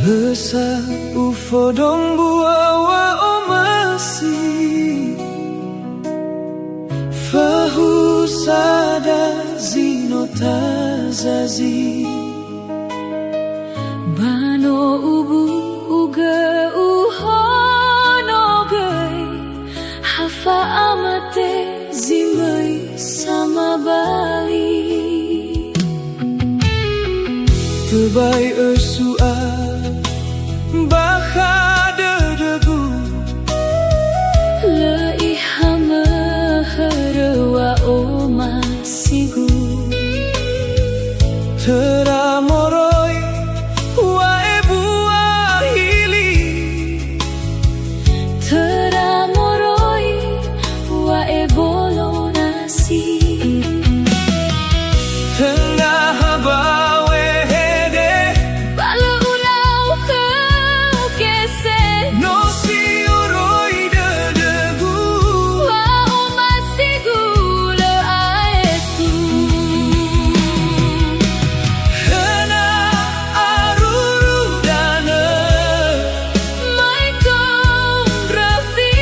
Lesa ufo dong buawa omasi Fahu sada zino tazazi Bano ubu uga uhono gai Hafa amate zimai sama bali Tebai ersua bahada degu Leihama harawa omasigu Teramoroi wae buah hili Teramoroi wae bolo nasi Tengah bawe hede Bala ulau kau kese no si oroi dedegu Wa omasigu le aetu Hena aruru dana Mai kau rafi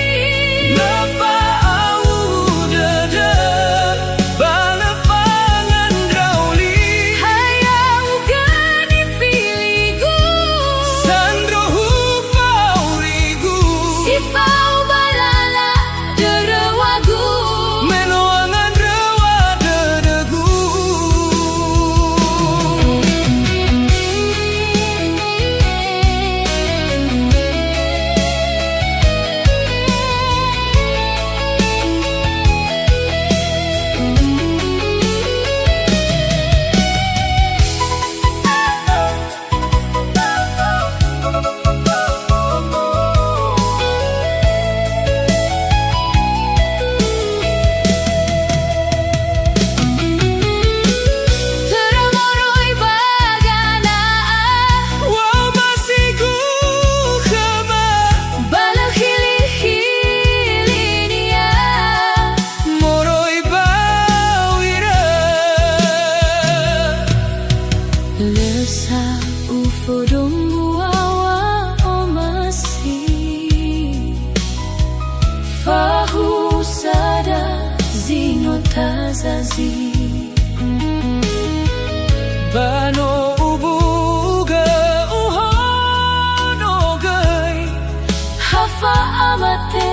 Lepa au dede Balefangan drauli Hayau gani filigu Sandro hufaurigu Sifau balala derawagu Meloangan rewa dedegu Teramoroi bagana Wa masiku khama Bala hili-hili nia Moroi bawira Lesa ufo dombu awa omasi Fahu sada zino tazazi Bano ubuga uhono gai Hafa amate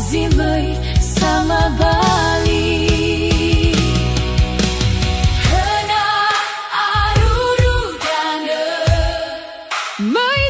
zimai sama bali Hena aruru dana Mai